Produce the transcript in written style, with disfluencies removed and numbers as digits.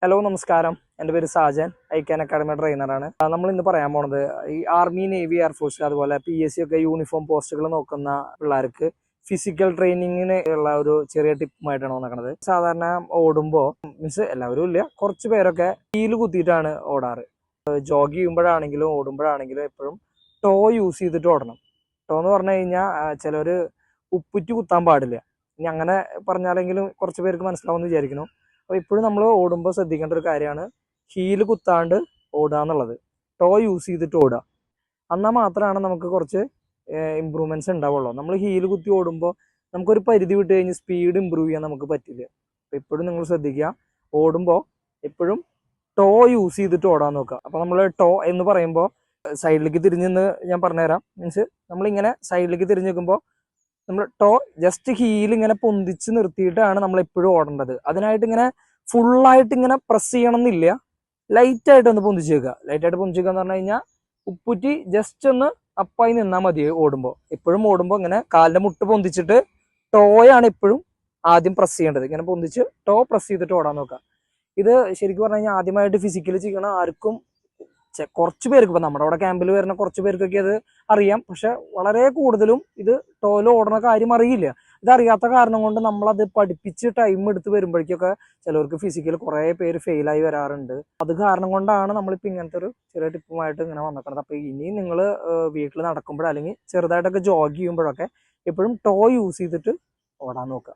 Hello നമസ്കാരം. എൻ്റെ പേര് സാജൻ, ഐക്യാൻ അക്കാഡമി ട്രെയിനറാണ്. നമ്മൾ ഇന്ന് പറയാൻ പോണത് ഈ ആർമി, നേവി, എയർഫോഴ്സ് അതുപോലെ PSC ഒക്കെ യൂണിഫോം പോസ്റ്റുകൾ നോക്കുന്ന പിള്ളേർക്ക് ഫിസിക്കൽ ട്രെയിനിങ്ങിന് ഉള്ള ഒരു ചെറിയ ടിപ്പുമായിട്ടാണ് വന്നിരിക്കുന്നത്. സാധാരണ ഓടുമ്പോൾ മീൻസ് എല്ലാവരും ഇല്ല, കുറച്ച് പേരൊക്കെ ഹീല് കുത്തിയിട്ടാണ് ഓടാറ്. ജോഗ് ചെയ്യുമ്പോഴാണെങ്കിലും ഓടുമ്പോഴാണെങ്കിലും എപ്പോഴും ടോ യൂസ് ചെയ്തിട്ട് ഓടണം. ടോ എന്ന് പറഞ്ഞു കഴിഞ്ഞാൽ ചിലർ ഉപ്പുറ്റി കുത്താൻ പാടില്ല. ഇനി അങ്ങനെ പറഞ്ഞാലെങ്കിലും കുറച്ച് പേർക്ക് മനസ്സിലാവുമെന്ന് വിചാരിക്കുന്നു. അപ്പോൾ ഇപ്പോഴും നമ്മൾ ഓടുമ്പോൾ ശ്രദ്ധിക്കേണ്ട ഒരു കാര്യമാണ് ഹീല് കുത്താണ്ട് ഓടുക എന്നുള്ളത്. ടോ യൂസ് ചെയ്തിട്ട് ഓടുക. എന്നാൽ മാത്രമാണ് നമുക്ക് കുറച്ച് ഇമ്പ്രൂവ്മെൻറ്റ്സ് ഉണ്ടാവുള്ളൂ. നമ്മൾ ഹീല് കുത്തി ഓടുമ്പോൾ നമുക്കൊരു പരിധി വിട്ട് കഴിഞ്ഞ് സ്പീഡ് ഇമ്പ്രൂവ് ചെയ്യാൻ നമുക്ക് പറ്റില്ല. അപ്പോൾ എപ്പോഴും നിങ്ങൾ ശ്രദ്ധിക്കുക, ഓടുമ്പോൾ എപ്പോഴും ടോ യൂസ് ചെയ്തിട്ട് ഓടാൻ നോക്കുക. അപ്പോൾ നമ്മൾ ടോ എന്ന് പറയുമ്പോൾ സൈഡിലേക്ക് തിരിഞ്ഞെന്ന് ഞാൻ പറഞ്ഞുതരാം. മീൻസ് നമ്മളിങ്ങനെ സൈഡിലേക്ക് തിരിഞ്ഞ് നിൽക്കുമ്പോൾ നമ്മൾ ടോ ജസ്റ്റ് ഹീൽ ഇങ്ങനെ പൊന്തിച്ച് നിർത്തിയിട്ടാണ് നമ്മൾ എപ്പോഴും ഓടേണ്ടത്. അതിനായിട്ട് ഇങ്ങനെ ഫുള്ളായിട്ട് ഇങ്ങനെ പ്രസ് ചെയ്യണം എന്നില്ല, ലൈറ്റായിട്ട് ഒന്ന് പൊന്തിച്ച് വെക്കുക. ലൈറ്റായിട്ട് പൊന്തിച്ച് വെക്കുക എന്ന് പറഞ്ഞു കഴിഞ്ഞാൽ ഉപ്പുറ്റി ജസ്റ്റ് ഒന്ന് അപ്പായി നിന്നാൽ മതി. എപ്പോഴും ഓടുമ്പോൾ ഇങ്ങനെ കാലിന്റെ മുട്ട് പൊന്തിച്ചിട്ട് ടോയാണ് എപ്പോഴും ആദ്യം പ്രസ് ചെയ്യേണ്ടത്. ഇങ്ങനെ പൊന്തിച്ച് ടോ പ്രസ് ചെയ്തിട്ട് ഓടാൻ നോക്കുക. ഇത് ശരിക്കും പറഞ്ഞു കഴിഞ്ഞാൽ ആദ്യമായിട്ട് ഫിസിക്കലി ചെയ്യണ ആർക്കും കുറച്ച് പേർക്ക്, ഇപ്പൊ നമ്മുടെ അവിടെ ക്യാമ്പിൽ വരുന്ന കുറച്ച് പേർക്കൊക്കെ അത് അറിയാം. പക്ഷെ വളരെ കൂടുതലും ഇത് ടോയിൽ ഓടുന്ന കാര്യം അറിയില്ല. ഇതറിയാത്ത കാരണം കൊണ്ട് നമ്മളത് പഠിപ്പിച്ച് ടൈം എടുത്ത് വരുമ്പോഴേക്കൊക്കെ ചിലവർക്ക് ഫിസിക്കൽ കുറേ പേര് ഫെയിലായി വരാറുണ്ട്. അത് കാരണം കൊണ്ടാണ് നമ്മളിപ്പോൾ ഇങ്ങനത്തെ ഒരു ചെറിയ ടിപ്പുമായിട്ട് ഇങ്ങനെ വന്നിട്ടുള്ളത്. അപ്പോൾ ഇനി നിങ്ങൾ വീട്ടിൽ നടക്കുമ്പോഴോ അല്ലെങ്കിൽ ചെറുതായിട്ടൊക്കെ ജോഗ് ചെയ്യുമ്പോഴൊക്കെ എപ്പോഴും ടോ യൂസ് ചെയ്തിട്ട് ഓടാൻ നോക്കുക.